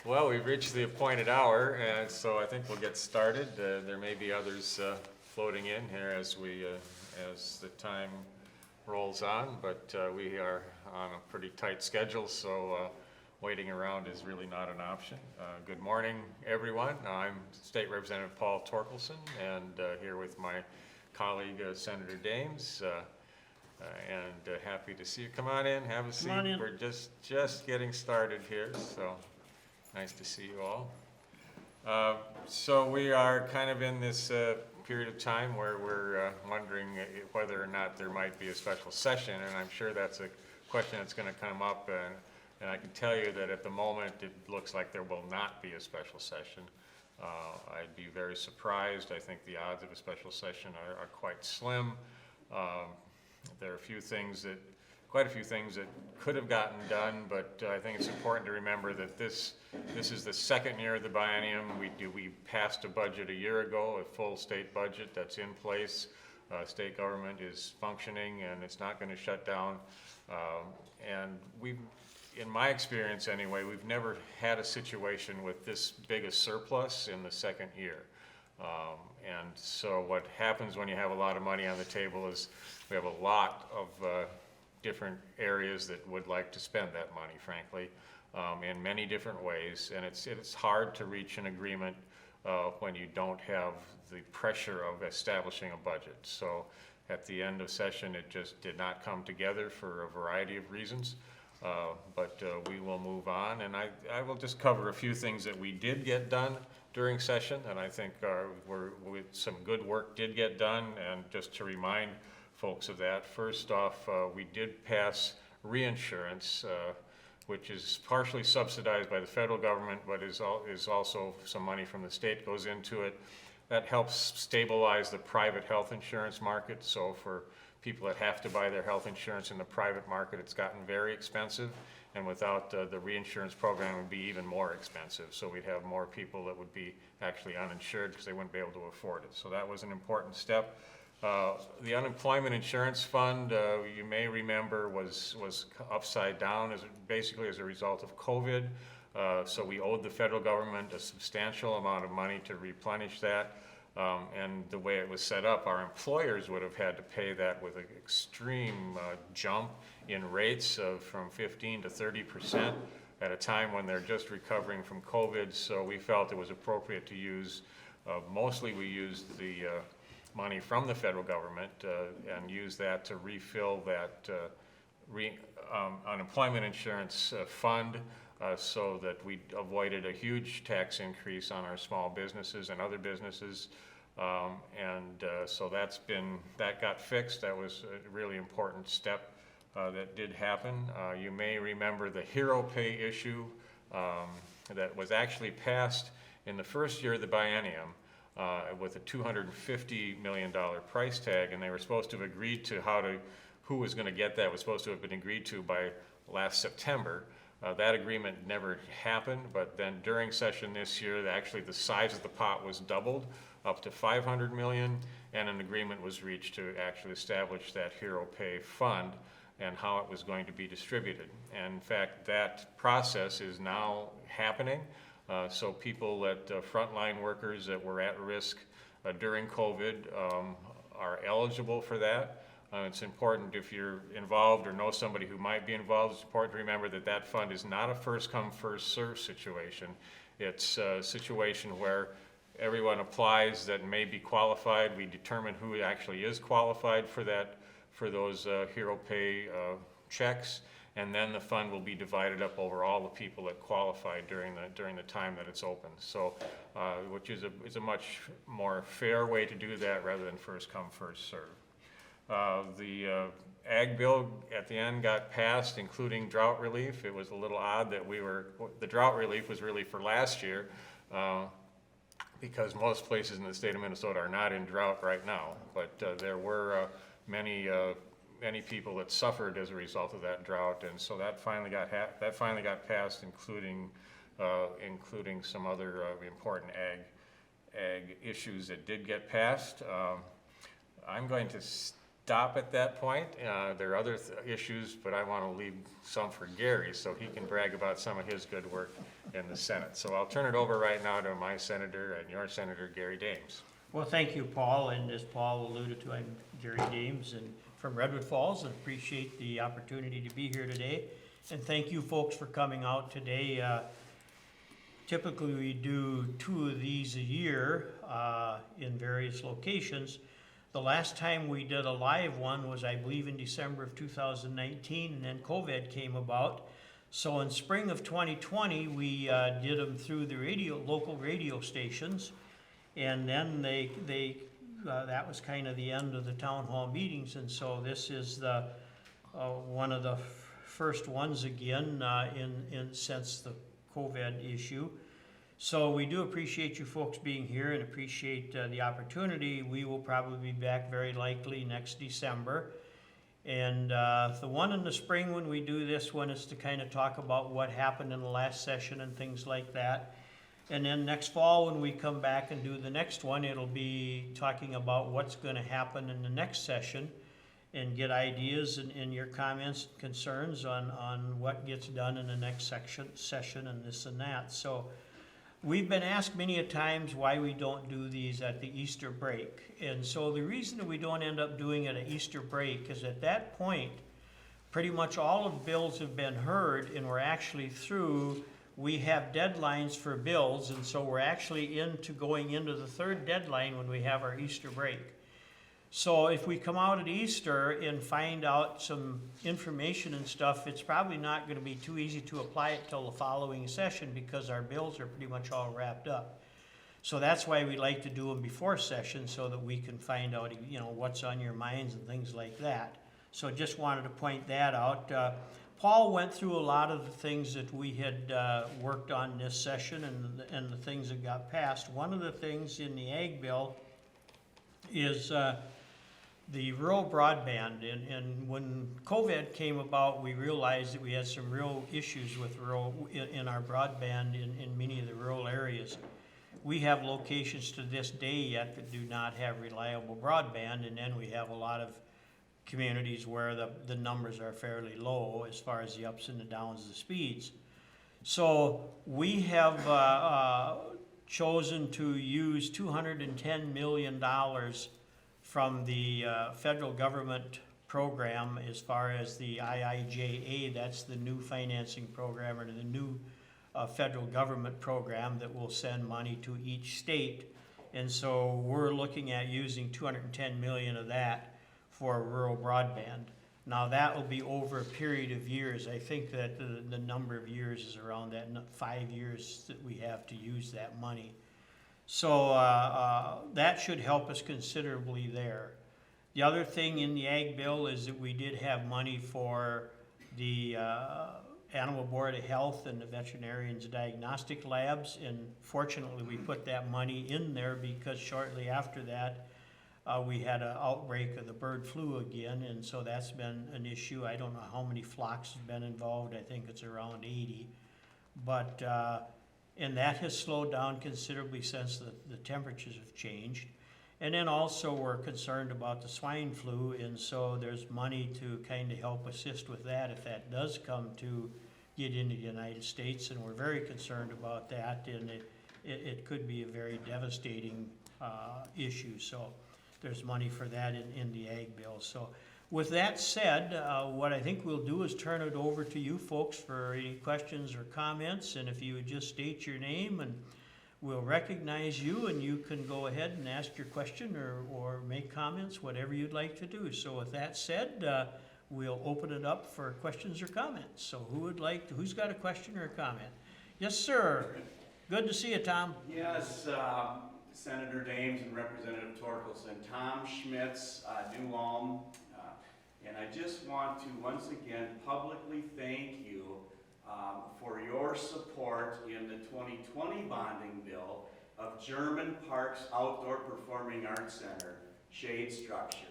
Well, we've reached the appointed hour, and so I think we'll get started. There may be others floating in here as the time rolls on, but we are on a pretty tight schedule, so waiting around is really not an option. Good morning, everyone. I'm State Representative Paul Torkelson, and here with my colleague Senator Dahms. And happy to see you. Come on in, have a seat. We're just getting started here, so nice to see you all. So we are kind of in this period of time where we're wondering whether or not there might be a special session, and I'm sure that's a question that's going to come up, and I can tell you that at the moment it looks like there will not be a special session. I'd be very surprised. I think the odds of a special session are quite slim. There are quite a few things that could have gotten done, but I think it's important to remember that this is the second year of the biennium. We passed a budget a year ago, a full state budget that's in place. State government is functioning and it's not going to shut down. And in my experience anyway, we've never had a situation with this big a surplus in the second year. And so what happens when you have a lot of money on the table is we have a lot of different areas that would like to spend that money, frankly, in many different ways. And it's hard to reach an agreement when you don't have the pressure of establishing a budget. So at the end of session, it just did not come together for a variety of reasons. But we will move on, and I will just cover a few things that we did get done during session, and I think some good work did get done. And just to remind folks of that, first off, we did pass reinsurance, which is partially subsidized by the federal government, but is also some money from the state goes into it. That helps stabilize the private health insurance market. So for people that have to buy their health insurance in the private market, it's gotten very expensive, and without the reinsurance program, it would be even more expensive. So we'd have more people that would be actually uninsured because they wouldn't be able to afford it. So that was an important step. The unemployment insurance fund, you may remember, was upside down basically as a result of COVID. So we owed the federal government a substantial amount of money to replenish that. And the way it was set up, our employers would have had to pay that with an extreme jump in rates of from 15 to 30% at a time when they're just recovering from COVID. So we felt it was appropriate to use, mostly we used the money from the federal government and use that to refill that unemployment insurance fund so that we avoided a huge tax increase on our small businesses and other businesses. So that got fixed. That was a really important step that did happen. You may remember the hero pay issue that was actually passed in the first year of the biennium with a $250 million price tag, and they were supposed to have agreed to who was going to get that was supposed to have been agreed to by last September. That agreement never happened, but then during session this year, actually the size of the pot was doubled up to $500 million, and an agreement was reached to actually establish that hero pay fund and how it was going to be distributed. And in fact, that process is now happening. So people frontline workers that were at risk during COVID are eligible for that. It's important, if you're involved or know somebody who might be involved, it's important to remember that that fund is not a first come, first served situation. It's a situation where everyone applies that may be qualified. We determine who actually is qualified for those hero pay checks, and then the fund will be divided up over all the people that qualified during the time that it's open. So, which is a much more fair way to do that rather than first come, first served. The ag bill at the end got passed, including drought relief. It was a little odd that the drought relief was really for last year because most places in the state of Minnesota are not in drought right now. But there were many people that suffered as a result of that drought, and so that finally got passed, including some other important ag issues that did get passed. I'm going to stop at that point. There are other issues, but I want to leave some for Gary so he can brag about some of his good work in the Senate. So I'll turn it over right now to my senator and your senator, Gary Dahms. Well, thank you, Paul, and as Paul alluded to, I'm Gary Dahms and from Redwood Falls, and appreciate the opportunity to be here today. And thank you folks for coming out today. Typically we do 2 of these a year in various locations. The last time we did a live one was, I believe, in December of 2019, and then COVID came about. So in spring of 2020, we did them through the local radio stations, and then that was kind of the end of the town hall meetings, and so this is the one of the first ones again since the COVID issue. So we do appreciate you folks being here and appreciate the opportunity. We will probably be back very likely next December. And the one in the spring when we do this one is to kind of talk about what happened in the last session and things like that. And then next fall when we come back and do the next one, it'll be talking about what's going to happen in the next session and get ideas and your comments and concerns on what gets done in the next session and this and that. So we've been asked many a times why we don't do these at the Easter break. And so the reason that we don't end up doing it at Easter break is at that point, pretty much all of the bills have been heard and we're actually through. We have deadlines for bills, and so we're actually going into the 3rd deadline when we have our Easter break. So if we come out at Easter and find out some information and stuff, it's probably not going to be too easy to apply it till the following session because our bills are pretty much all wrapped up. So that's why we like to do them before session so that we can find out, what's on your minds and things like that. So just wanted to point that out. Paul went through a lot of the things that we had worked on this session and the things that got passed. One of the things in the Ag Bill is the rural broadband. And when COVID came about, we realized that we had some real issues with in our broadband in many of the rural areas. We have locations to this day yet that do not have reliable broadband, and then we have a lot of communities where the numbers are fairly low as far as the ups and the downs of the speeds. So we have chosen to use $210 million from the federal government program as far as the IIJA. That's the new financing program, or the new federal government program that will send money to each state. And so we're looking at using $210 million of that for rural broadband. Now that will be over a period of years. I think that the number of years is around that 5 years that we have to use that money. So that should help us considerably there. The other thing in the Ag Bill is that we did have money for the Animal Board of Health and the veterinarians' diagnostic labs, and fortunately we put that money in there because shortly after that we had an outbreak of the bird flu again, and so that's been an issue. I don't know how many flocks have been involved. I think it's around 80. But, and that has slowed down considerably since the temperatures have changed. And then also we're concerned about the swine flu, and so there's money to kind of help assist with that if that does come to get into the United States, and we're very concerned about that, and it could be a very devastating issue. So there's money for that in the Ag Bill. So with that said, what I think we'll do is turn it over to you folks for any questions or comments, and if you would just state your name, and we'll recognize you, and you can go ahead and ask your question or make comments, whatever you'd like to do. So with that said, we'll open it up for questions or comments. So who's got a question or a comment? Yes, sir. Good to see you, Tom. Yes, Senator Dahms and Representative Torkelson, Tom Schmitz, New Ulm, and I just want to once again publicly thank you for your support in the 2020 bonding bill of German Park's Outdoor Performing Arts Center shade structure.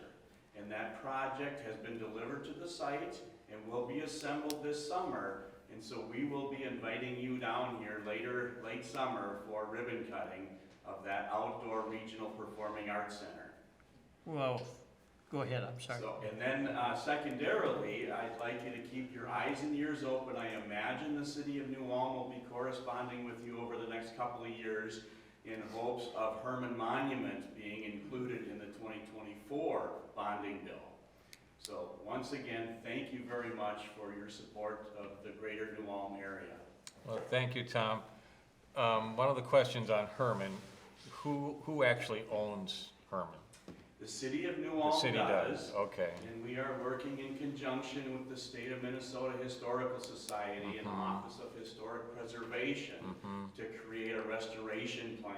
And that project has been delivered to the site and will be assembled this summer. And so we will be inviting you down here late summer for ribbon cutting of that outdoor regional performing arts center. Well, Go ahead, I'm sorry. So, and then secondarily, I'd like you to keep your eyes and ears open. I imagine the city of New Ulm will be corresponding with you over the next couple of years in hopes of Herman Monument being included in the 2024 bonding bill. So once again, thank you very much for your support of the greater New Ulm area. Well, thank you, Tom. One of the questions on Herman, who actually owns Herman? The city of New The Ulm city does, okay. And we are working in conjunction with the State of Minnesota Historical Society and Office of Historic Preservation to create a restoration plan.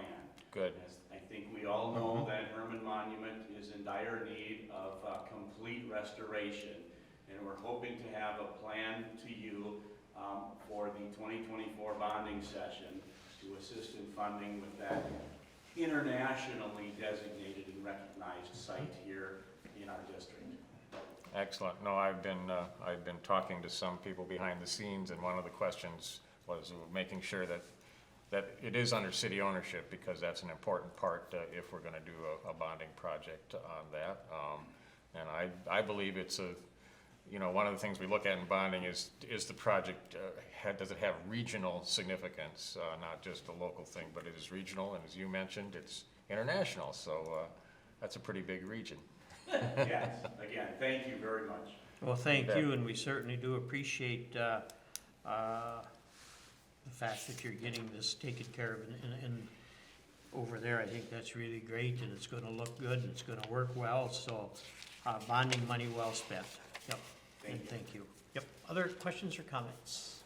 Good. As I think we all know that Herman Monument is in dire need of complete restoration. And we're hoping to have a plan to you for the 2024 bonding session to assist in funding with that internationally designated and recognized site here in our district. Excellent. No, I've been talking to some people behind the scenes, and one of the questions was making sure that it is under city ownership, because that's an important part if we're going to do a bonding project on that. And I believe it's one of the things we look at in bonding is the project, does it have regional significance, not just a local thing, but it is regional, and as you mentioned, it's international, so that's a pretty big region. Yes, again, thank you very much. Well, thank you, and we certainly do appreciate the fact that you're getting this taken care of in over there. I think that's really great, and it's gonna look good, and it's gonna work well, so bonding money well spent. Yep, and thank you. Yep, other questions or comments?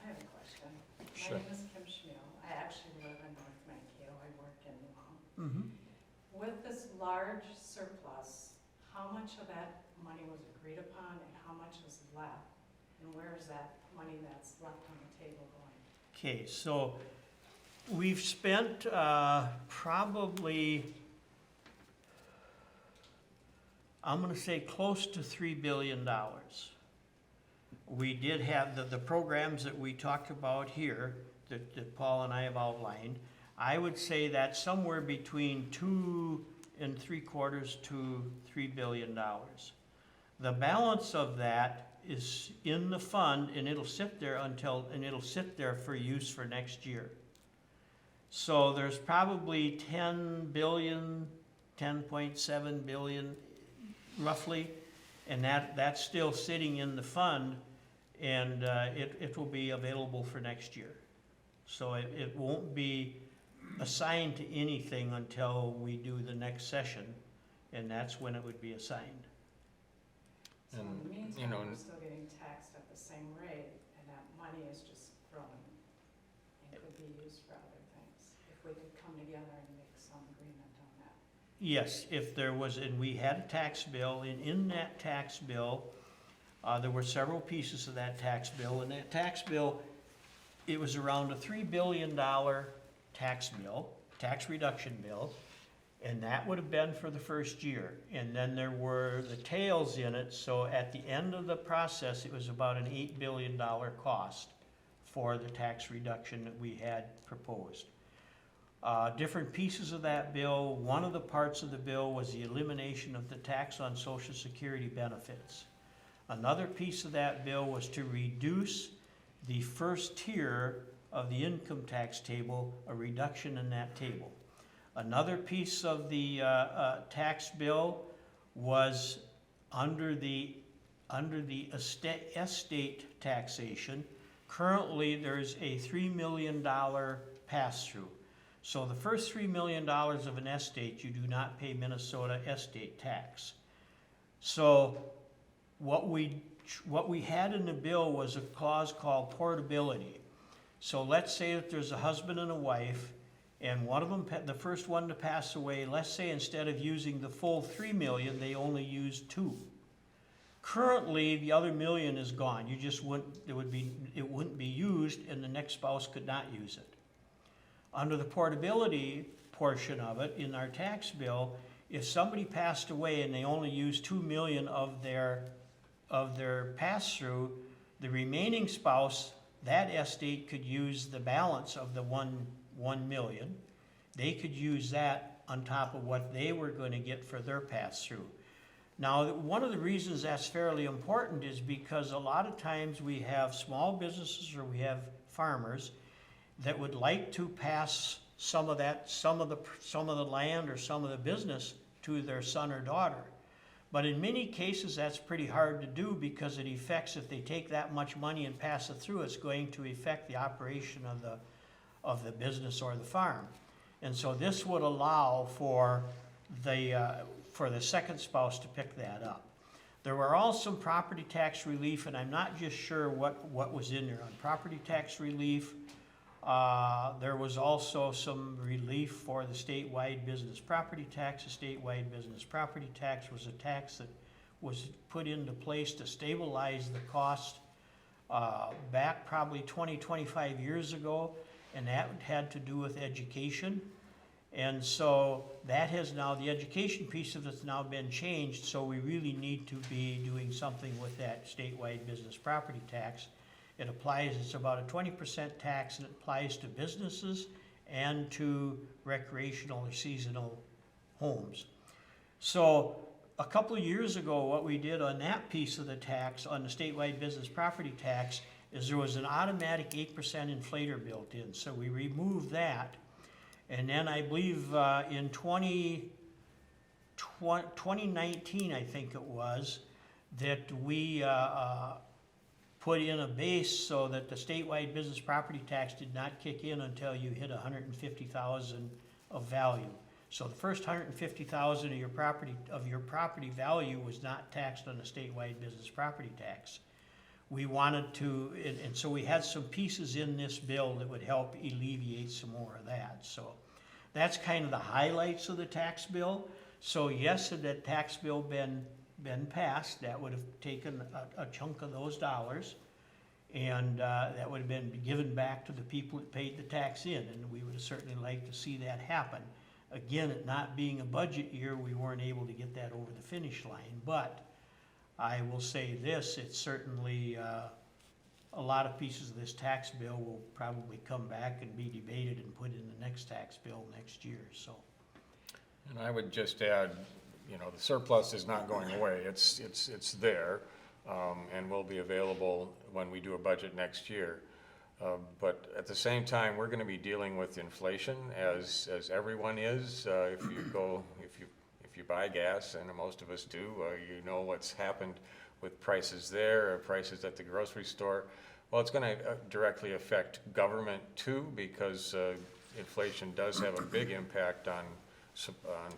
I have a question. Sure. My name is Kim Schmiel. I actually live in North Mankato. I work in New Ulm. With this large surplus, how much of that money was agreed upon and how much is left? And where is that money that's left on the table going? Okay, so we've spent probably, I'm gonna say close to $3 billion. We did have the programs that we talked about here, that Paul and I have outlined. I would say that's somewhere between 2 3/4 to $3 billion. The balance of that is in the fund, and it'll sit there for use for next year. So there's probably 10 billion, 10.7 billion roughly, and that's still sitting in the fund, and it will be available for next year. So it won't be assigned to anything until we do the next session, and that's when it would be assigned. So in And, the you know, meantime, we're still getting taxed at the same rate and that money is just growing and could be used for other things. If we could come together and make some agreement on that. Yes, if there was, and we had a tax bill, and in that tax bill, there were several pieces of that tax bill, and that tax bill, it was around a $3 billion tax bill, tax reduction bill, and that would have been for the first year. And then there were the tails in it, so at the end of the process, it was about an $8 billion cost for the tax reduction that we had proposed. Different pieces of that bill, one of the parts of the bill was the elimination of the tax on Social Security benefits. Another piece of that bill was to reduce the first tier of the income tax table, a reduction in that table. Another piece of the tax bill was under the estate taxation. Currently, there's a $3 million pass-through. So the first $3 million of an estate, you do not pay Minnesota estate tax. So what we had in the bill was a clause called portability. So let's say that there's a husband and a wife, and one of them, the first one to pass away, let's say instead of using the full $3 million, they only used $2 million. Currently, the other $1 million is gone. It wouldn't be used, and the next spouse could not use it. Under the portability portion of it, in our tax bill, if somebody passed away and they only used $2 million of their pass-through, the remaining spouse, that estate could use the balance of the $1 million. They could use that on top of what they were going to get for their pass-through. Now, one of the reasons that's fairly important is because a lot of times we have small businesses or we have farmers that would like to pass some of the land or some of the business to their son or daughter. But in many cases, that's pretty hard to do because it affects, if they take that much money and pass it through, it's going to affect the operation of the business or the farm. And so this would allow for the second spouse to pick that up. There were also property tax relief, and I'm not just sure what was in there on property tax relief. There was also some relief for the statewide business property tax. The statewide business property tax was a tax that was put into place to stabilize the cost back probably 25 years ago, and that had to do with education. And so that has now, the education piece of it's now been changed, so we really need to be doing something with that statewide business property tax. It applies, it's about a 20% tax, and it applies to businesses and to recreational or seasonal homes. So a couple of years ago, what we did on that piece of the tax, on the statewide business property tax, is there was an automatic 8% inflator built in. So we removed that. And then I believe in 2019, I think it was, that we put in a base so that the statewide business property tax did not kick in until you hit 150,000 of value. So the first 150,000 of your property value was not taxed on the statewide business property tax. We wanted to, and so we had some pieces in this bill that would help alleviate some more of that. So that's kind of the highlights of the tax bill. So yes, had that tax bill been passed, that would have taken a chunk of those dollars, and that would have been given back to the people that paid the tax in, and we would have certainly liked to see that happen. Again, it not being a budget year, we weren't able to get that over the finish line, but I will say this, it's certainly a lot of pieces of this tax bill will probably come back and be debated and put in the next tax bill next year, so. And I would just add, you know, the surplus is not going away. It's there, and will be available when we do a budget next year. But at the same time, we're going to be dealing with inflation, as everyone is. If you buy gas, and most of us do, you know what's happened with prices there, or prices at the grocery store. Well, it's going to directly affect government too, because inflation does have a big impact on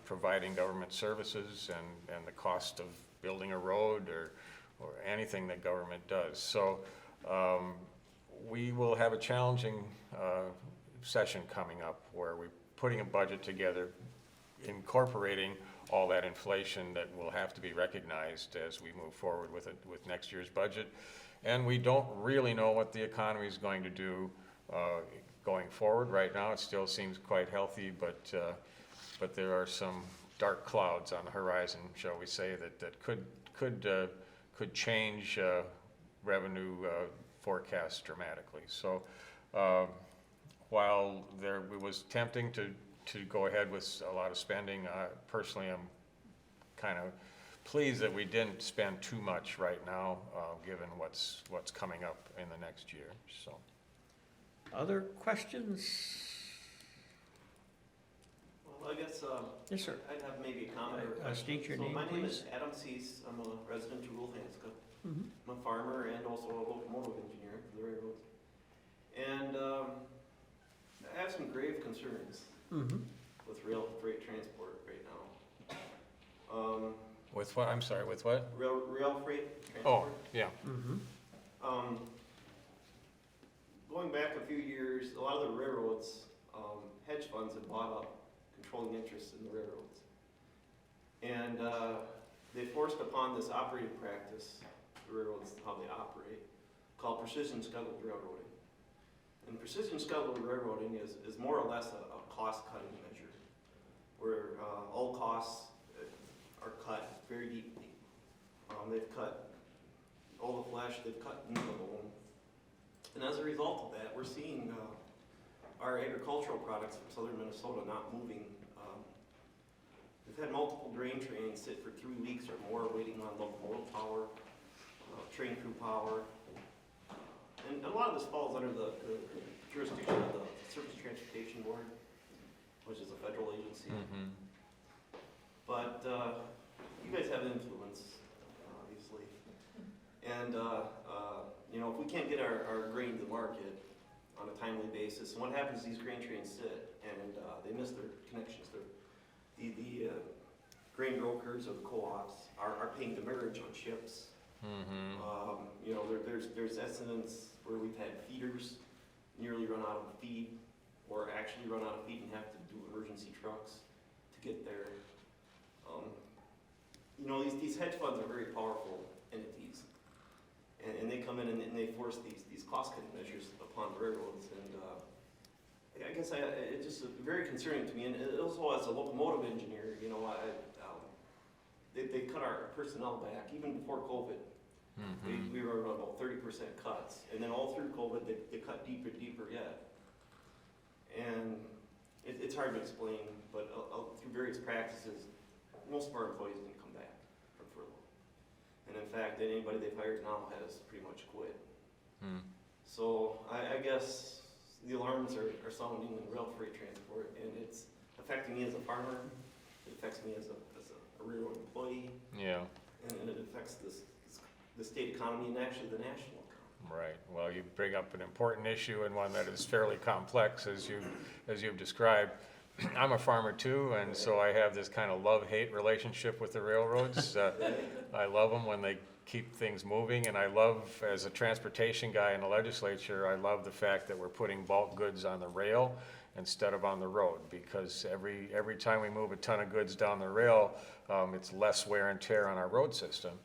providing government services and the cost of building a road or anything that government does. So we will have a challenging session coming up where we're putting a budget together, incorporating all that inflation that will have to be recognized as we move forward with next year's budget. And we don't really know what the economy is going to do going forward. Right now, it still seems quite healthy, but there are some dark clouds on the horizon, shall we say, that could change revenue forecasts dramatically. So while it was tempting to go ahead with a lot of spending, personally, I'm kind of pleased that we didn't spend too much right now, given what's coming up in the next year. So, Other questions? Well, I guess Yes, sir. I'd have maybe a comment or a question. State your name, My name is please. Adam Cease. I'm a resident of rural Hanska. Mhm. I'm a farmer and also a locomotive engineer for the railroads. And I have some grave concerns Mhm. with rail freight transport right now. with what? I'm sorry. With what? Rail freight Oh, transport. yeah. Mhm. Going back a few years, a lot of the railroads, hedge funds had bought up controlling interests in the railroads. And they forced upon this operating practice, the railroads, how they operate, called precision scheduled railroading. And precision scheduled railroading is more or less a cost-cutting measure, where all costs are cut very deeply. They've cut all the flesh, they've cut into the bone. And as a result of that, we're seeing our agricultural products from southern Minnesota not moving we've had multiple grain trains sit for 3 weeks or more waiting on locomotive power, train crew power. And a lot of this falls under the jurisdiction of the Surface Transportation Board, which is a federal agency. Mm-hmm. But you guys have influence, obviously. And, you know, if we can't get our grain to market on a timely basis, and what happens is these grain trains sit and they miss their connections. The grain brokers or the co-ops are paying demurrage on ships. Mm-hmm. You know, there's incidents where we've had feeders nearly run out of feed, or actually run out of feed and have to do emergency trucks to get there. You know, these hedge funds are very powerful entities, and they come in and they force these cost-cutting measures upon railroads, and I guess it's just very concerning to me. And also, as a locomotive engineer, you know, they cut our personnel back even before COVID. Mm-hmm. We were about 30% cuts, and then all through COVID, they cut deeper yet. And it's hard to explain, but through various practices, most of our employees didn't come back from furlough. And in fact, anybody they've hired now has pretty much quit. Mm. So I guess the alarms are sounding in rail freight transport, and it's affecting me as a farmer. It affects me as a railroad employee. Yeah. And it affects the state economy and actually the national economy. Right. Well, you bring up an important issue and one that is fairly complex, as you've described. I'm a farmer too, and so I have this kind of love-hate relationship with the railroads. I love them when they keep things moving, and I love, as a transportation guy in the legislature, I love the fact that we're putting bulk goods on the rail instead of on the road, because every time we move a ton of goods down the rail, it's less wear and tear on our road system.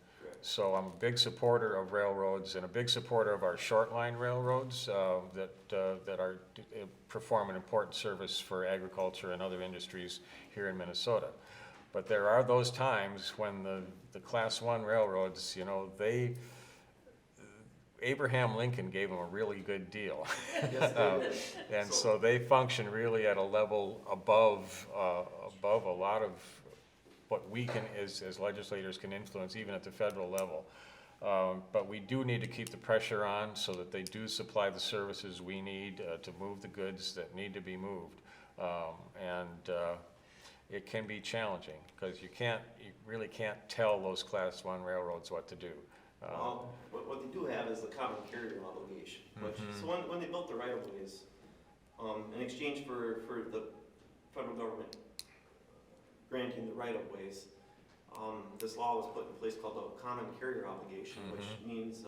So I'm a big supporter of railroads and a big supporter of our short line railroads that perform an important service for agriculture and other industries here in Minnesota. But there are those times when the Class 1 railroads, you know, Abraham Lincoln gave them a really good deal. Yes, they did. And so they function really at a level above a lot of what we can, as legislators, can influence even at the federal level. But we do need to keep the pressure on so that they do supply the services we need to move the goods that need to be moved. It can be challenging because you really can't tell those Class 1 railroads what to do. Well, what they do have is the common carrier obligation. Which, so when they built the right-of-ways, in exchange for the federal government granting the right-of-ways, this law was put in place called the common carrier obligation, which means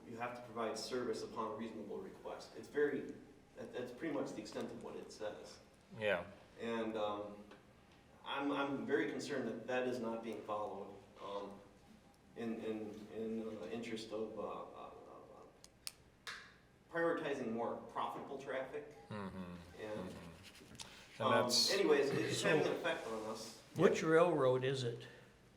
you have to provide service upon reasonable request. That's pretty much the extent of what it says. Yeah. And I'm very concerned that is not being followed in the interest of prioritizing more profitable traffic. And that's, anyways, it's having an effect on us. Which railroad is it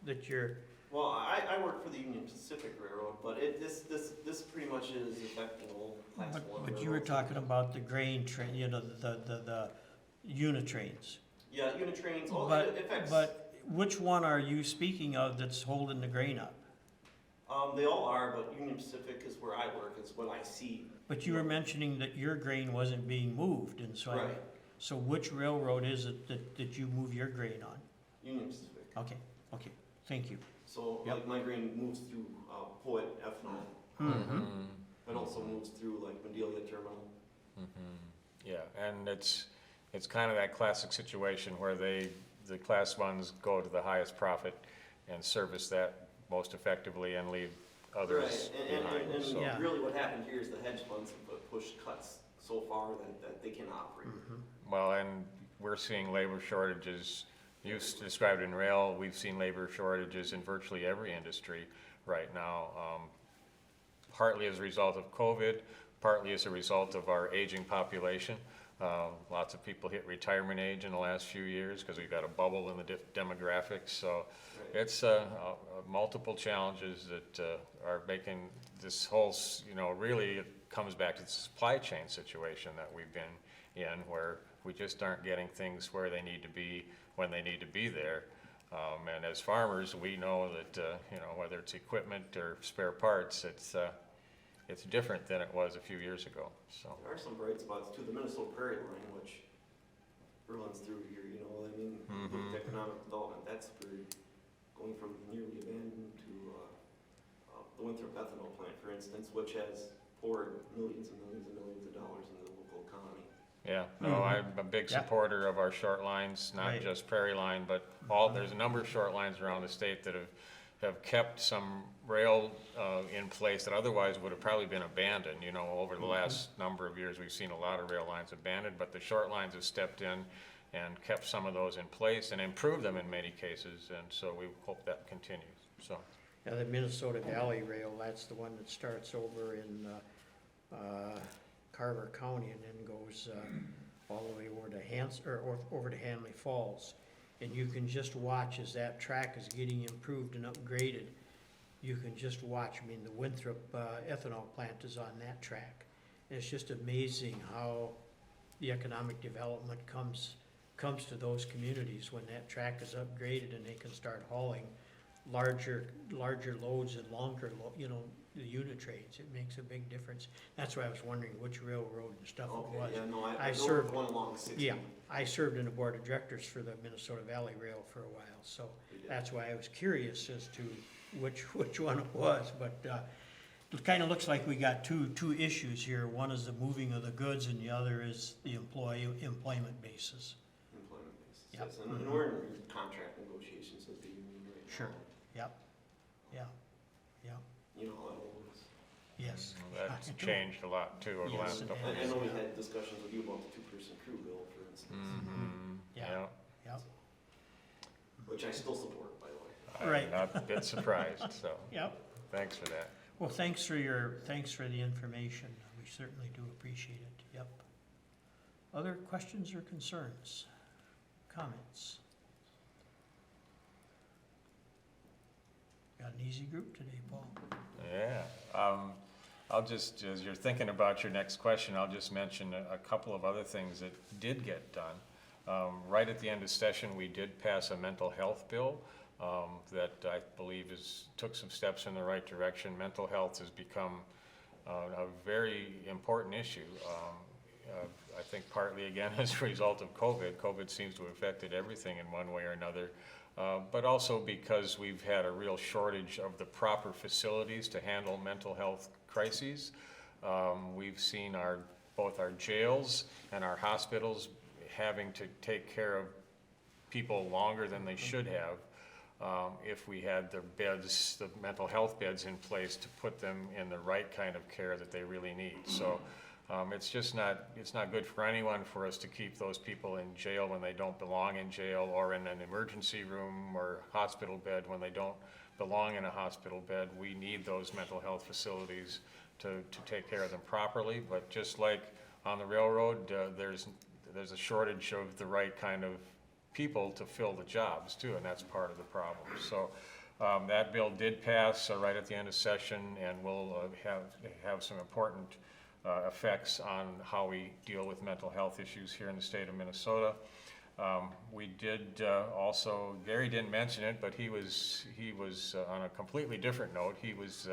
that you're, Well, I work for the Union Pacific Railroad, but this pretty much is affecting all Class 1 but you were railroads. talking about the grain train, you know, the unit trains. Yeah, unit trains, it affects. But which one are you speaking of that's holding the grain up? They all are, but Union Pacific is where I work, is what I see. But you were mentioning that your grain wasn't being moved, and so Right. So which railroad is it that you move your grain on? Union Pacific. Okay, thank you. So, Yep. like, my grain moves through Poet ethanol. Mm-hmm. It also moves through, like, Medelia Terminal. Yeah, and it's kind of that classic situation where the Class 1s go to the highest profit and service that most effectively and leave others behind. And So, Yeah. really what happened here is the hedge funds have pushed cuts so far that they cannot operate. well, and we're seeing labor shortages. You described in rail, we've seen labor shortages in virtually every industry right now, partly as a result of COVID, partly as a result of our aging population. Lots of people hit retirement age in the last few years because we've got a bubble in the demographics. So Right. it's multiple challenges that are making this whole, really comes back to the supply chain situation that we've been in, where we just aren't getting things where they need to be, when they need to be there. And as farmers, we know that, whether it's equipment or spare parts, it's different than it was a few years ago, so. There are some bright spots too. The Minnesota Prairie Line, which runs through here, with economic development, that's very, going from nearly abandoned to the Winthrop ethanol plant, for instance, which has poured millions and millions and millions of dollars into the local economy. Yeah, no, I'm a big supporter of our short lines, not Right. just Prairie Line, but there's a number of short lines around the state that have kept some rail in place that otherwise would have probably been abandoned. Over the last number of years, we've seen a lot of rail lines abandoned, but the short lines have stepped in and kept some of those in place and improved them in many cases, and so we hope that continues, so. Now, the Minnesota Valley Rail, that's the one that starts over in Carver County and then goes all the way over to over to Hanley Falls. And you can just watch as that track is getting improved and upgraded. You can just watch. The Winthrop ethanol plant is on that track. And it's just amazing how the economic development comes to those communities when that track is upgraded and they can start hauling larger loads and longer, the unit trains. It makes a big difference. That's why I was wondering which railroad and stuff it was. Yeah, no, I I served- served one along 60. Yeah, I served in the board of directors for the Minnesota Valley Rail for a while, so that's why I was curious as to which one it was, but it kind of looks like we got two issues here. One is the moving of the goods and the other is the employment basis. Employment basis, Yep. yes, and we're in contract negotiations with the union right now. Sure. Yep, yeah, You know how that works. yes. That's changed a lot too over the Yes, last it couple has. of I years. know we had discussions with you about the two-person crew bill, for instance, Yeah. Yep, which I still support, by the way. I'm Right. not a bit surprised, so, yep. thanks for that. Well, thanks for the information. We certainly do appreciate it, yep. Other questions or concerns? Comments? Got an easy group today, Paul. Yeah, I'll just, as you're thinking about your next question, I'll just mention a couple of other things that did get done. Right at the end of session, we did pass a mental health bill that I believe took some steps in the right direction. Mental health has become a very important issue. I think partly, again, as a result of COVID. COVID seems to have affected everything in one way or another. But also because we've had a real shortage of the proper facilities to handle mental health crises. We've seen both our jails and our hospitals having to take care of people longer than they should have if we had the mental health beds in place to put them in the right kind of care that they really need. So it's not good for anyone for us to keep those people in jail when they don't belong in jail, or in an emergency room or hospital bed when they don't belong in a hospital bed. We need those mental health facilities to take care of them properly. But just like on the railroad, there's a shortage of the right kind of people to fill the jobs too, and that's part of the problem. So that bill did pass right at the end of session, and will have some important effects on how we deal with mental health issues here in the state of Minnesota. We did also, Gary didn't mention it, but he was on a completely different note. He was,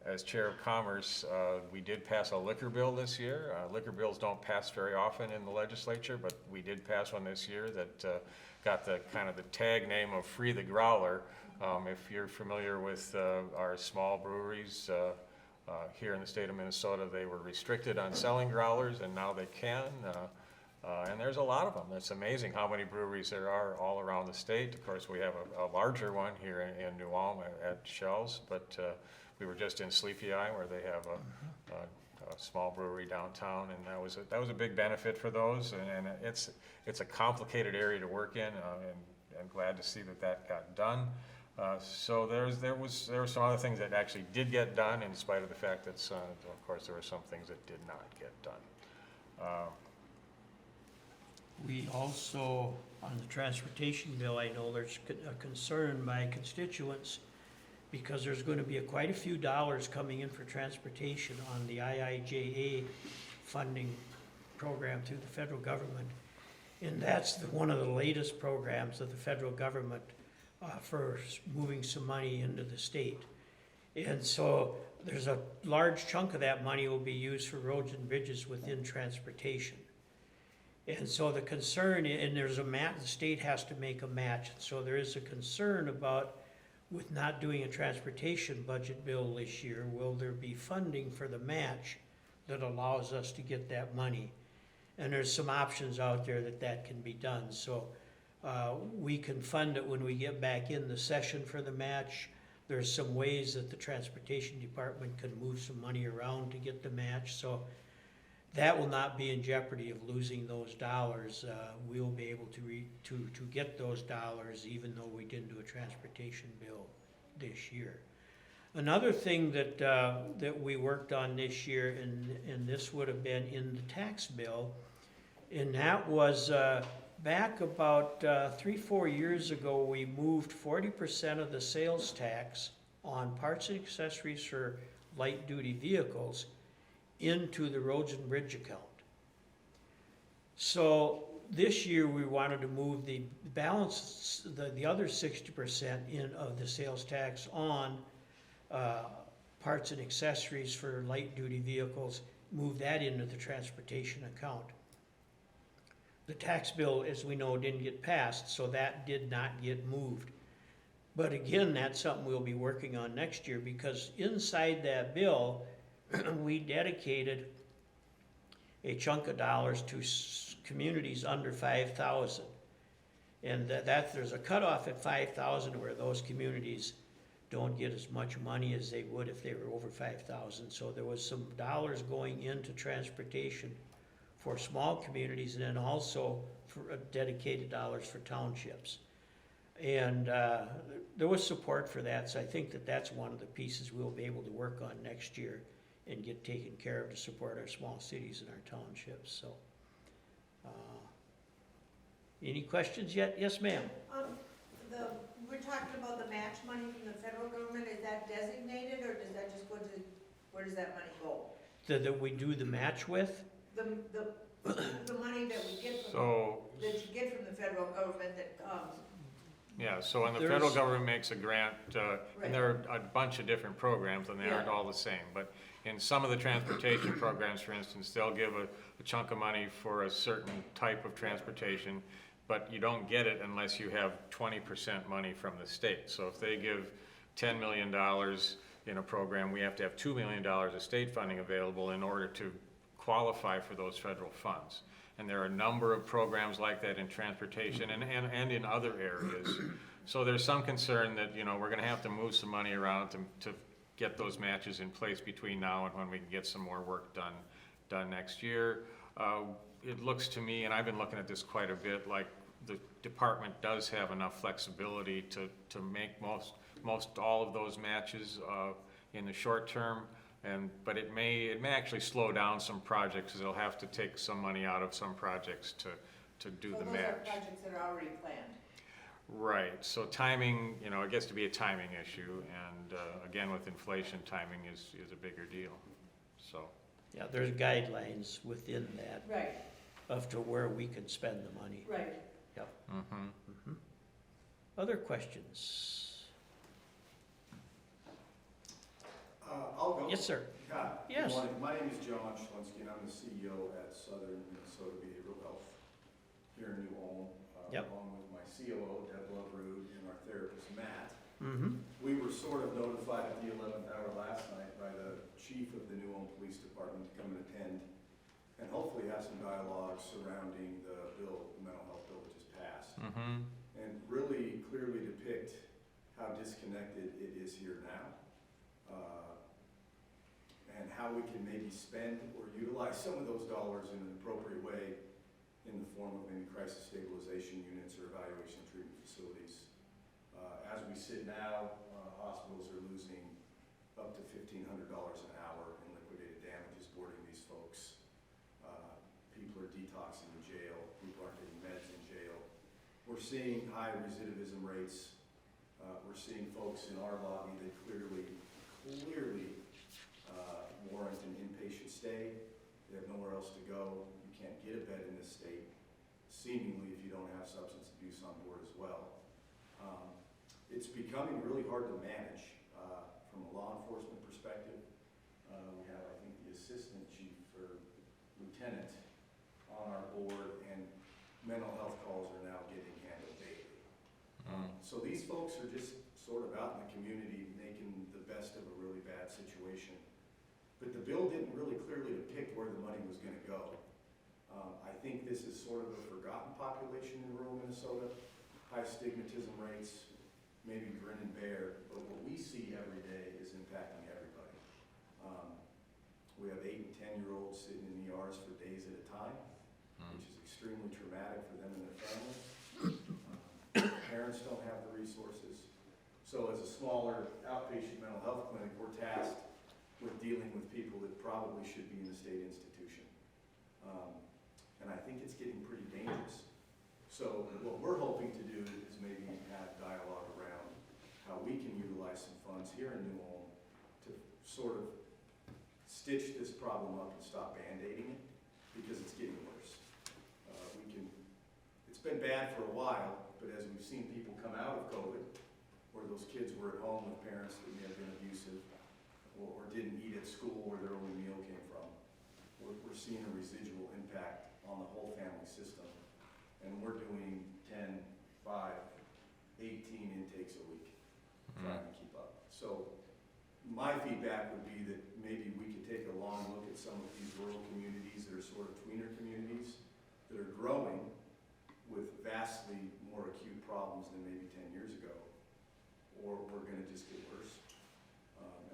as Chair of Commerce, we did pass a liquor bill this year. Liquor bills don't pass very often in the legislature, but we did pass one this year that got the kind of the tag name of Free the Growler. If you're familiar with our small breweries, here in the state of Minnesota, they were restricted on selling growlers, and now they can. And there's a lot of them. It's amazing how many breweries there are all around the state. Of course, we have a larger one here in New Ulm at Shell's, but we were just in Sleepy Eye where they have a small brewery downtown, and that was a big benefit for those. And it's a complicated area to work in, and I'm glad to see that got done. So there were some other things that actually did get done, in spite of the fact that, of course, there were some things that did not get done. We also, on the transportation bill, I know there's a concern by constituents because there's gonna be quite a few dollars coming in for transportation on the IIJA funding program through the federal government. And that's one of the latest programs of the federal government for moving some money into the state. And so there's a large chunk of that money will be used for roads and bridges within transportation. And so the concern, and there's a match, the state has to make a match. So there is a concern about, with not doing a transportation budget bill this year, will there be funding for the match that allows us to get that money? And there's some options out there that can be done. So we can fund it when we get back in the session for the match. There's some ways that the transportation department can move some money around to get the match. So that will not be in jeopardy of losing those dollars. We'll be able to get those dollars even though we didn't do a transportation bill this year. Another thing that we worked on this year, and this would have been in the tax bill, and that was back about 3-4 years ago, we moved 40% of the sales tax on parts and accessories for light-duty vehicles into the roads and bridge account. So this year we wanted to move the balance, the other 60% in of the sales tax on parts and accessories for light-duty vehicles, move that into the transportation account. The tax bill, as we know, didn't get passed, so that did not get moved. But again, that's something we'll be working on next year, because inside that bill, we dedicated a chunk of dollars to communities under 5,000. And that there's a cutoff at 5,000 where those communities don't get as much money as they would if they were over 5,000. So there was some dollars going into transportation for small communities, and then also for dedicated dollars for townships. And there was support for that, so I think that's one of the pieces we'll be able to work on next year and get taken care of to support our small cities and our townships. So, any questions yet? Yes, ma'am. We're talking about the match money from the federal government. Is that designated, or does that just go to, where does that money go? That we do the match with? The money that we get from, So, that you get from the federal government that comes. yeah, so when the There's- federal government makes a grant, Right. and there are a bunch of different programs, and they aren't Yeah. all the same, but in some of the transportation programs, for instance, they'll give a chunk of money for a certain type of transportation, but you don't get it unless you have 20% money from the state. So if they give $10 million in a program, we have to have $2 million of state funding available in order to qualify for those federal funds. And there are a number of programs like that in transportation and in other areas. So there's some concern that, we're gonna have to move some money around to get those matches in place between now and when we can get some more work done next year. It looks to me, and I've been looking at this quite a bit, like the department does have enough flexibility to make most all of those matches in the short term. But it may actually slow down some projects, because they'll have to take some money out of some projects to do the match. So those are projects that are already planned. Right, so timing, it gets to be a timing issue, and again, with inflation, timing is a bigger deal, so. Yeah, there's guidelines within that Right, of to where we can spend the money. right. Yep. Mm-hmm. Other questions? I'll go. Yes, sir. Hi. Yes. Good morning. My name is John Schlinsky, and I'm the CEO at Southern Minnesota Behavioral Health here in New Ulm. Yep. Along with my COO, Deb Loveroot, and our therapist, Matt. Mm-hmm. We were sort of notified at the 11th hour last night by the chief of the New Ulm Police Department to come and attend and hopefully have some dialogue surrounding the bill, the mental health bill that just passed. Mm-hmm. And really clearly depict how disconnected it is here now. And how we can maybe spend or utilize some of those dollars in an appropriate way in the form of maybe crisis stabilization units or evaluation treatment facilities. As we sit now, hospitals are losing up to $1,500 an hour in liquidated damages boarding these folks. People are detoxing in jail, people aren't getting meds in jail. We're seeing high recidivism rates We're seeing folks in our lobby that clearly warrant an inpatient stay. They have nowhere else to go. You can't get a bed in this state, seemingly if you don't have substance abuse on board as well. It's becoming really hard to manage from a law enforcement perspective. We have, I think, the assistant chief or lieutenant on our board, and mental health calls are now getting handled daily. So these folks are just sort of out in the community making the best of a really bad situation. But the bill didn't really clearly depict where the money was going to go. I think this is sort of a forgotten population in rural Minnesota, high stigmatism rates, maybe grin and bear, but what we see every day is impacting everybody. We have 8 and 10-year-olds sitting in ERs for days at a time, which is extremely traumatic for them and their families. Parents don't have the resources. So as a smaller outpatient mental health clinic, we're tasked with dealing with people that probably should be in a state institution. And I think it's getting pretty dangerous. So what we're hoping to do is maybe have dialogue around how we can utilize some funds here in New Ulm to sort of stitch this problem up and stop band-aiding it, because it's getting worse. It's been bad for a while, but as we've seen people come out of COVID, where those kids were at home with parents that may have been abusive, or didn't eat at school where their only meal came from, we're seeing a residual impact on the whole family system. And we're doing 10, 5, 18 intakes a week, trying to keep up. So my feedback would be that maybe we could take a long look at some of these rural communities that are sort of tweener communities that are growing with vastly more acute problems than maybe 10 years ago, or we're going to just get worse.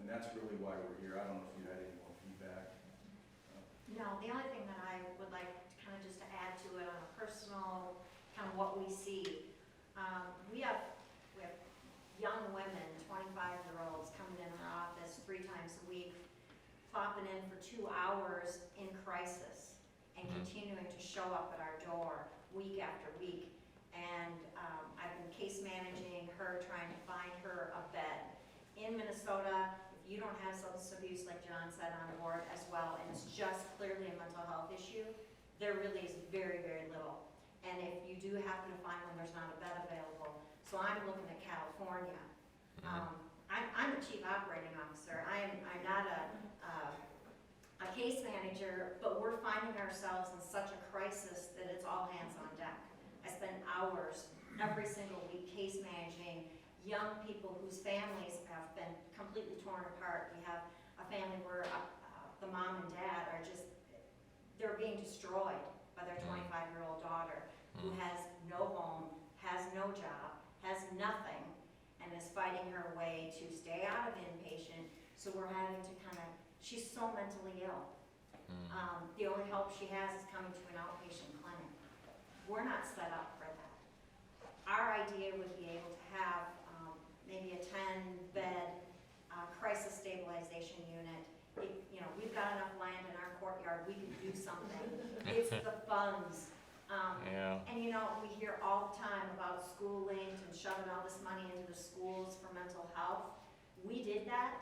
And that's really why we're here. I don't know if you had any more feedback. No, the only thing that I would like to kind of just to add to it on a personal, kind of what we see. We have young women, 25-year-olds, coming in our office 3 times a week, plopping in for 2 hours in crisis, and continuing to show up at our door week after week. And I've been case managing her, trying to find her a bed. In Minnesota, if you don't have substance abuse, like John said, on board as well, and it's just clearly a mental health issue, there really is very, very little. And if you do happen to find one, there's not a bed available. So I'm looking at California. I'm a chief operating officer. I'm not a case manager, but we're finding ourselves in such a crisis that it's all hands on deck. I spend hours every single week case managing young people whose families have been completely torn apart. We have a family where the mom and dad are just, they're being destroyed by their 25-year-old daughter, who has no home, has no job, has nothing, and is fighting her way to stay out of inpatient. So we're having to kind of, she's so mentally ill. The only help she has is coming to an outpatient clinic. We're not set up for that. Our idea would be able to have maybe a 10-bed crisis stabilization unit. We've got enough land in our courtyard, we can do something. It's the funds. And we hear all the time about school linked and shoving all this money into the schools for mental health. We did that.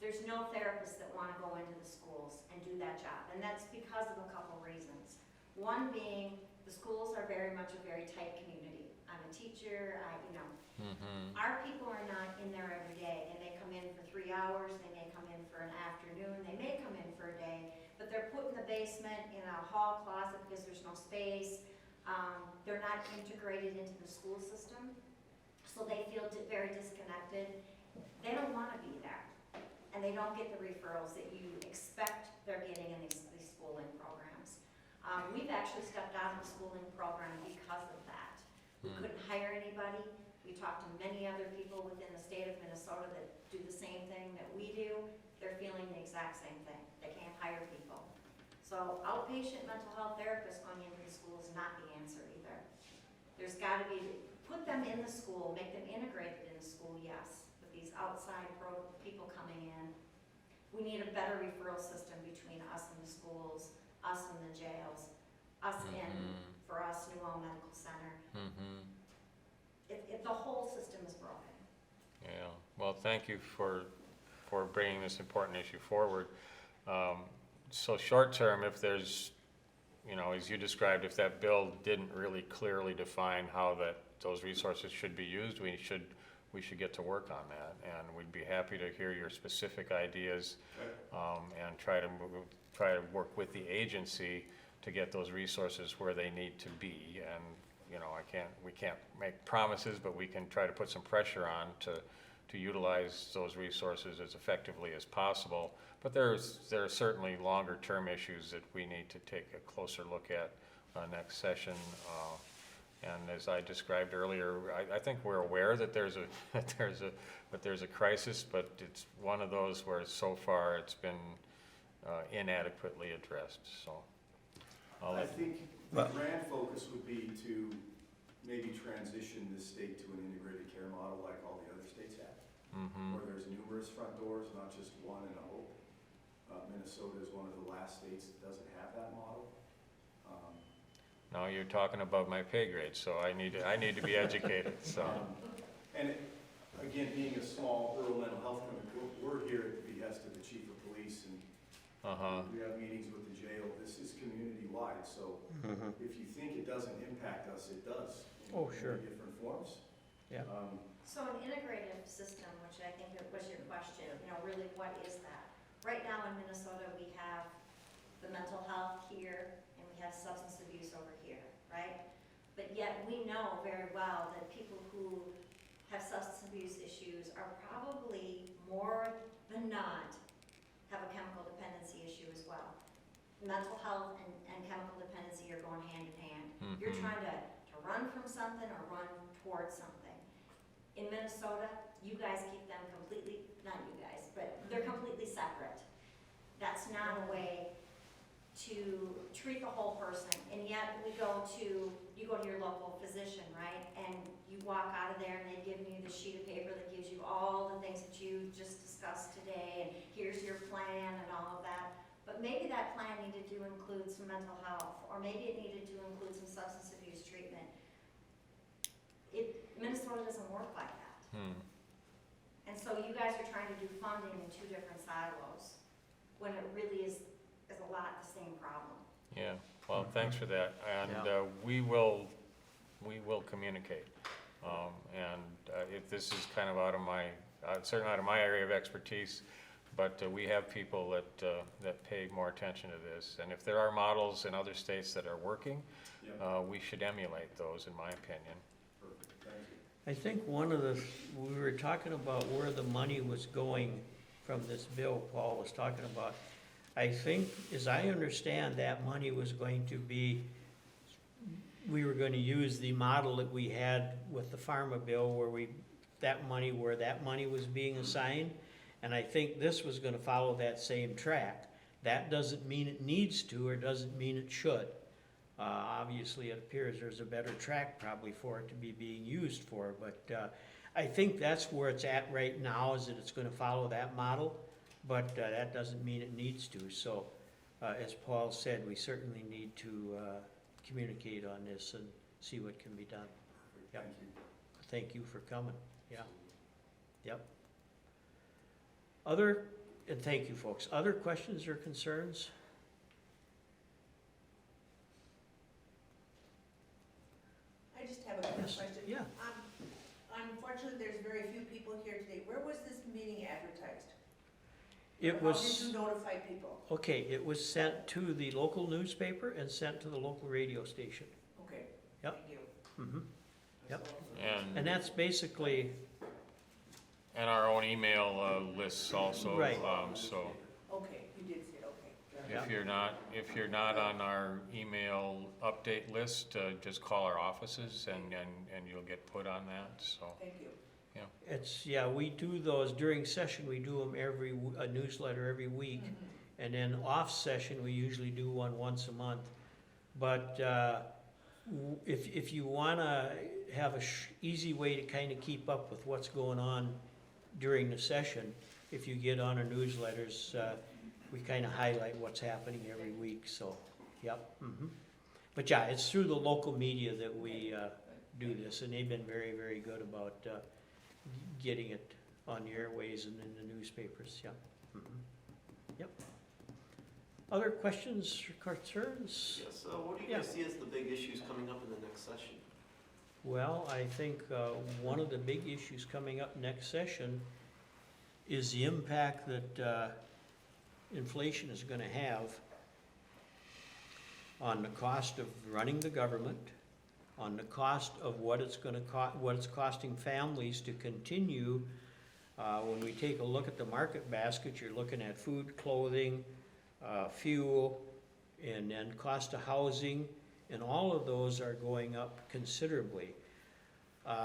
There's no therapists that want to go into the schools and do that job, and that's because of a couple reasons. One being, the schools are very much a very tight community. I'm a teacher, Our people are not in there every day. They may come in for 3 hours, they may come in for an afternoon, they may come in for a day, but they're put in the basement in a hall closet because there's no space. They're not integrated into the school system, so they feel very disconnected. They don't want to be there, and they don't get the referrals that you expect they're getting in these schooling programs. We've actually stepped out of the schooling program because of that. We couldn't hire anybody. We talked to many other people within the state of Minnesota that do the same thing that we do. They're feeling the exact same thing. They can't hire people. So outpatient mental health therapists going into the school is not the answer either. There's got to be, put them in the school, make them integrated in the school, yes. But these outside people coming in, we need a better referral system between us and the schools, us and the jails, us for us, New Ulm Medical Center. The whole system is broken. Well, thank you for bringing this important issue forward. So short term, if there's, as you described, if that bill didn't really clearly define how those resources should be used, we should get to work on that. And we'd be happy to hear your specific ideas, and try to work with the agency to get those resources where they need to be. And, we can't make promises, but we can try to put some pressure on to utilize those resources as effectively as possible. But there are certainly longer term issues that we need to take a closer look at next session. And as I described earlier, I think we're aware that there's a crisis, but it's one of those where so far it's been inadequately addressed. So I think the grand focus would be to maybe transition this state to an integrated care model like all the other states have, where there's numerous front doors, not just one in a hope. Minnesota is one of the last states that doesn't have that model. now you're talking above my pay grade, so I need to be educated. So Again, being a small rural mental health clinic, we're here at the behest of the chief of police, and we have meetings with the jail. This is community-wide, so if you think it doesn't impact us, it does. Oh, sure. In different forms. Yeah. So an integrative system, which I think was your question, really what is that? Right now in Minnesota, we have the mental health here and we have substance abuse over here, right? But yet we know very well that people who have substance abuse issues are probably more than not have a chemical dependency issue as well. Mental health and chemical dependency are going hand in hand. You're trying to run from something or run towards something. In Minnesota, you guys keep them completely, not you guys, but they're completely separate. That's not a way to treat the whole person. And yet you go to your local physician, right? And you walk out of there and they've given you the sheet of paper that gives you all the things that you just discussed today, and here's your plan and all of that. But maybe that plan needed to include some mental health, or maybe it needed to include some substance abuse treatment. Minnesota doesn't work like that. And so you guys are trying to do funding in two different silos, when it really is a lot the same problem. yeah, well, thanks for that, and we will communicate. If this is kind of out of my, certainly out of my area of expertise, but we have people that pay more attention to this, and if there are models in other states that are working, we should emulate those, in my opinion. Perfect, thank you. I think we were talking about where the money was going from this bill Paul was talking about. I think, as I understand, that money was going to be, we were going to use the model that we had with the pharma bill where that money was being assigned. And I think this was going to follow that same track. That doesn't mean it needs to, or doesn't mean it should. Obviously, it appears there's a better track probably for it to be being used for, but I think that's where it's at right now, is that it's going to follow that model, but that doesn't mean it needs to. So, as Paul said, we certainly need to communicate on this and see what can be done. Thank you. Thank you for coming. Yeah. Yep. And thank you, folks. Other questions or concerns? I just have a quick Yes, question. yeah. Unfortunately, there's very few people here today. Where was this meeting advertised? It How was, did you notify people? okay, it was sent to the local newspaper and sent to the local radio station. Okay. Yep. Thank you. Mm-hmm. Yep. And And that's basically, our own email lists also. Right. So Okay, you did say, okay. if you're not on our email update list, just call our offices and you'll get put on that. So Thank you. we do those during session, we do them a newsletter every week. And then off session, we usually do one once a month. But if you wanna have a easy way to kind of keep up with what's going on during the session, if you get on our newsletters, we kind of highlight what's happening every week, so, yep. But yeah, it's through the local media that we do this, and they've been very, very good about getting it on the airways and in the newspapers, yep. Mhm. Yep. Other questions or concerns? Yes, what do you Yeah. guys see as the big issues coming up in the next session? Well, I think one of the big issues coming up next session is the impact that inflation is gonna have on the cost of running the government, on the cost of what it's gonna what it's costing families to continue. When we take a look at the market basket, you're looking at food, clothing, fuel, and then cost of housing, and all of those are going up considerably.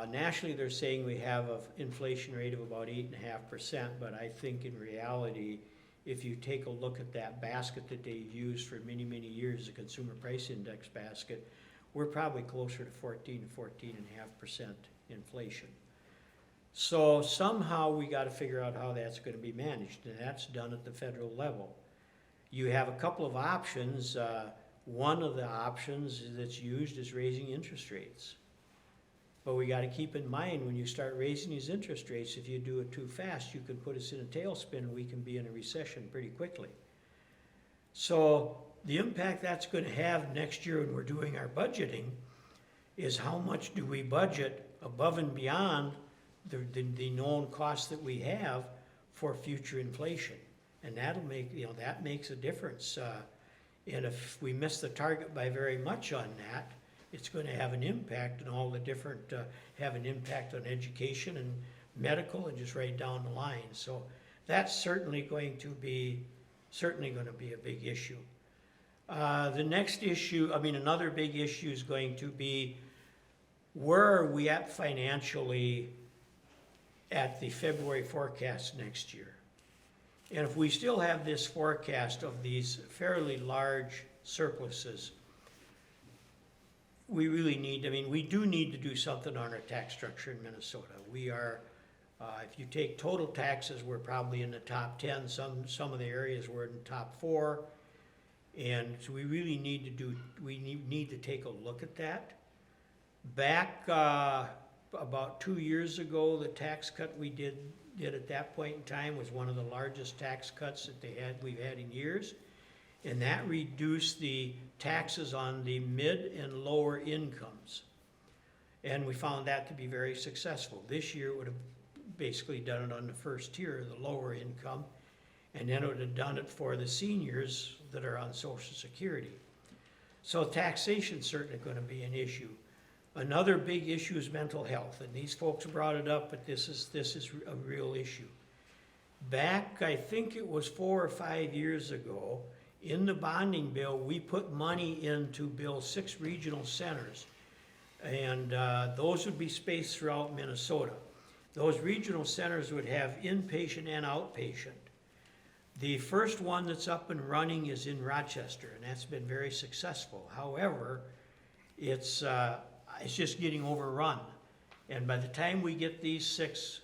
Nationally, they're saying we have an inflation rate of about 8.5%, but I think in reality, if you take a look at that basket that they've used for many, many years, the Consumer Price Index basket, we're probably closer to 14.5% inflation. So somehow we gotta figure out how that's gonna be managed, and that's done at the federal level. You have a couple of options. One of the options that's used is raising interest rates. But we gotta keep in mind, when you start raising these interest rates, if you do it too fast, you can put us in a tailspin and we can be in a recession pretty quickly. So the impact that's gonna have next year when we're doing our budgeting is how much do we budget above and beyond the known costs that we have for future inflation. And that'll make, that makes a difference. And if we miss the target by very much on that, it's gonna have an impact on all the different, have an impact on education and medical and just right down the line. So that's certainly going to be a big issue. The next issue, another big issue is going to be, where are we at financially at the February forecast next year? And if we still have this forecast of these fairly large surpluses, we really need, we do need to do something on our tax structure in Minnesota. We are, if you take total taxes, we're probably in the top 10. Some of the areas we're in the top 4. And so we really need to take a look at that. Back about 2 years ago, the tax cut we did at that point in time was one of the largest tax cuts that we've had in years. And that reduced the taxes on the mid and lower incomes. And we found that to be very successful. This year it would have basically done it on the first tier, the lower income, and then it would have done it for the seniors that are on Social Security. So taxation's certainly going to be an issue. Another big issue is mental health, and these folks brought it up, but this is a real issue. Back, I think it was 4 or 5 years ago, in the bonding bill, we put money in to build 6 regional centers, and those would be spaced throughout Minnesota. Those regional centers would have inpatient and outpatient. The first one that's up and running is in Rochester, and that's been very successful. However, it's just getting overrun. And by the time we get these 6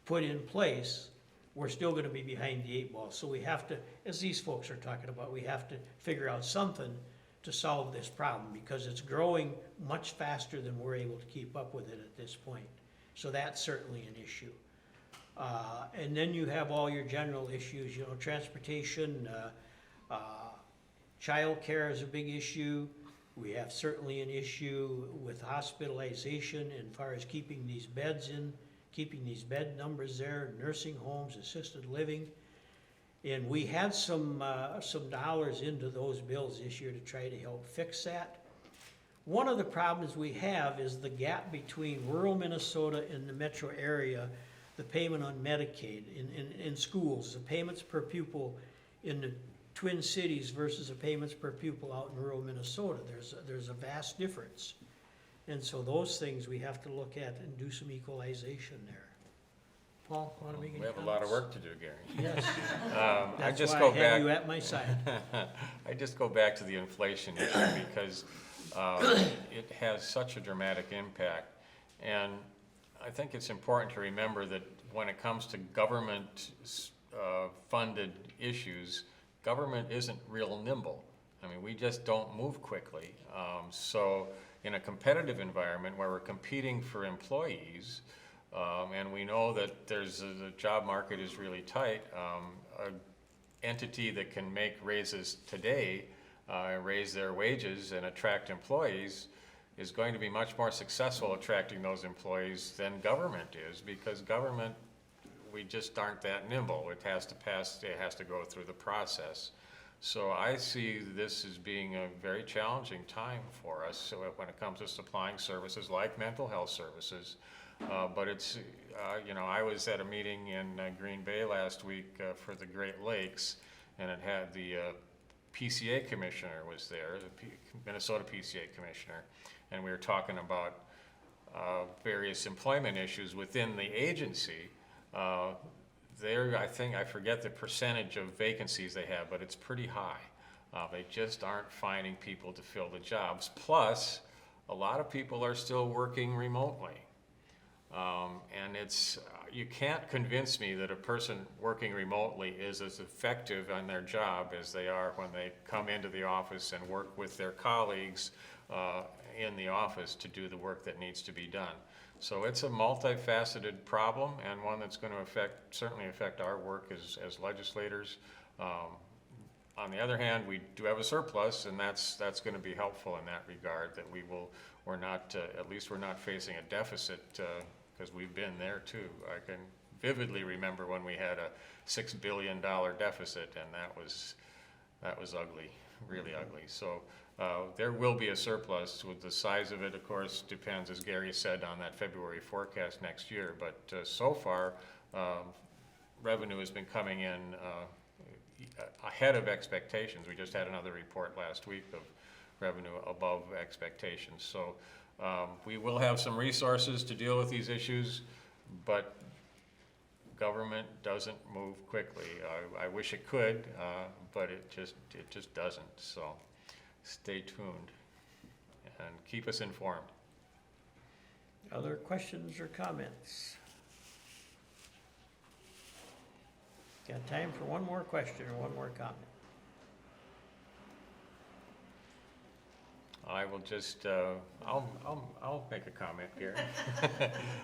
put in place, we're still gonna be behind the 8 ball. So we have to, as these folks are talking about, we have to figure out something to solve this problem, because it's growing much faster than we're able to keep up with it at this point. So that's certainly an issue. And then you have all your general issues, transportation, childcare is a big issue. We have certainly an issue with hospitalization as far as keeping these beds bed numbers there, nursing homes, assisted living. And we had some dollars into those bills this year to try to help fix that. One of the problems we have is the gap between rural Minnesota and the metro area, the payment on Medicaid in schools, the payments per pupil in the Twin Cities versus the payments per pupil out in rural Minnesota. There's a vast difference. And so those things we have to look at and do some equalization there. Paul, want to make any We have comments? a lot of work to do, Gary. Yes. I That's just why go I have back. you at my side. I just go back to the inflation issue because it has such a dramatic impact. And I think it's important to remember that when it comes to government funded issues, government isn't real nimble. We just don't move quickly. So in a competitive environment where we're competing for employees, And we know that the job market is really tight. An entity that can make raises today, raise their wages and attract employees is going to be much more successful attracting those employees than government is, because government, we just aren't that nimble. It has to go through the process. So I see this as being a very challenging time for us so when it comes to supplying services like mental health services. But it's, I was at a meeting in Green Bay last week for the Great Lakes, and it had the PCA commissioner was there, the Minnesota PCA commissioner, and we were talking about various employment issues within the agency. I forget the percentage of vacancies they have, but it's pretty high. They just aren't finding people to fill the jobs. Plus, a lot of people are still working remotely. And you can't convince me that a person working remotely is as effective on their job as they are when they come into the office and work with their colleagues in the office to do the work that needs to be done. So it's a multifaceted problem, and one that's going to certainly affect our work as legislators. On the other hand, we do have a surplus, and that's going to be helpful in that regard, that we're not facing a deficit, because we've been there too. I can vividly remember when we had a $6 billion deficit, and that was ugly, really ugly. So there will be a surplus. With the size of it, of course, depends, as Gary said, on that February forecast next year. But so far, revenue has been coming in ahead of expectations. We just had another report last week of revenue above expectations. So we will have some resources to deal with these issues, but government doesn't move quickly. I wish it could, but it just doesn't. So stay tuned and keep us informed. Other questions or comments? Got time for one more question or one more comment? I will just, I'll make a comment here.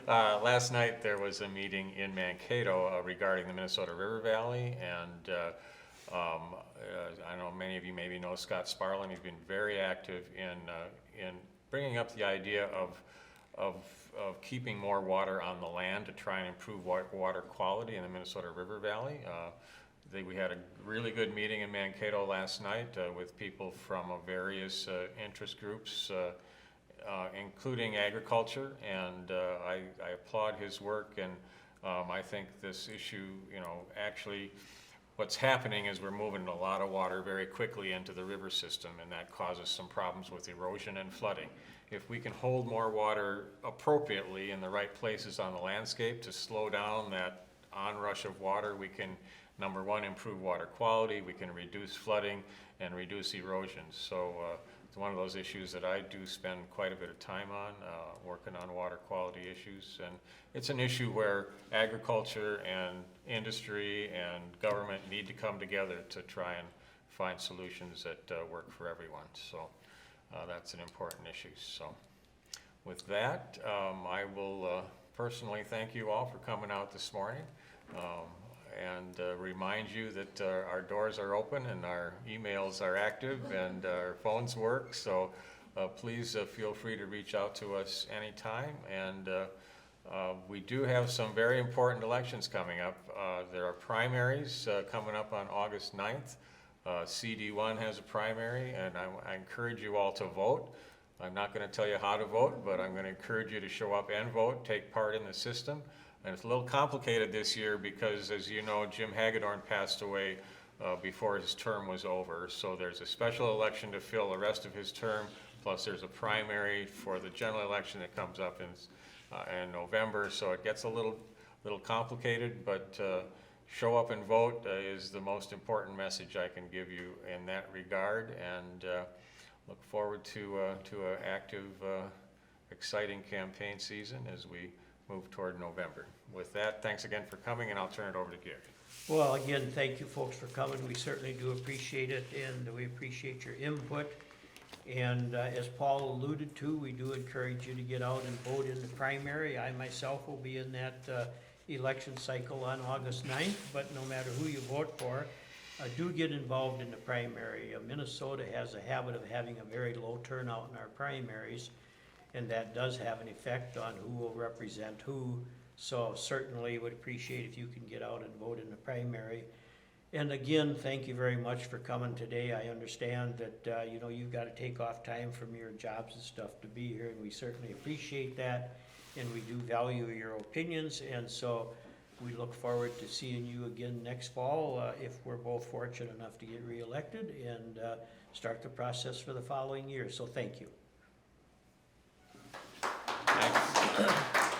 Last night there was a meeting in Mankato regarding the Minnesota River Valley, and I know many of you maybe know Scott Sparlin. He's been very active in bringing up the idea of keeping more water on the land to try and improve water quality in the Minnesota River Valley. We had a really good meeting in Mankato last night with people from various interest groups, including agriculture, and I applaud his work, and I think this issue, actually what's happening is we're moving a lot of water very quickly into the river system, and that causes some problems with erosion and flooding. If we can hold more water appropriately in the right places on the landscape to slow down that onrush of water, we can, number one, improve water quality, we can reduce flooding and reduce erosion. So it's one of those issues that I do spend quite a bit of time on, working on water quality issues. And it's an issue where agriculture and industry and government need to come together to try and find solutions that work for everyone. So that's an important issue. So with that, I will personally thank you all for coming out this morning. And remind you that our doors are open and our emails are active and our phones work. So please feel free to reach out to us anytime. And we do have some very important elections coming up. There are primaries coming up on August 9th. CD1 has a primary, and I encourage you all to vote. I'm not going to tell you how to vote, but I'm going to encourage you to show up and vote, take part in the system. And it's a little complicated this year because, as you know, Jim Hagedorn passed away before his term was over. So there's a special election to fill the rest of his term, plus there's a primary for the general election that comes up in November. So it gets a little complicated, but show up and vote is the most important message I can give you in that regard. And look forward to an active, exciting campaign season as we move toward November. With that, thanks again for coming, and I'll turn it over to Gary. Well, again, thank you folks for coming. We certainly do appreciate it, and we appreciate your input. And as Paul alluded to, we do encourage you to get out and vote in the primary. I myself will be in that election cycle on August 9th, but no matter who you vote for, do get involved in the primary. Minnesota has a habit of having a very low turnout in our primaries, and that does have an effect on who will represent who. So certainly would appreciate if you can get out and vote in the primary. And again, thank you very much for coming today. I understand that, you know, you've got to take off time from your jobs and stuff to be here, and we certainly appreciate that. And we do value your opinions, and so we look forward to seeing you again next fall, if we're both fortunate enough to get reelected and start the process for the following year. So thank you. Thanks.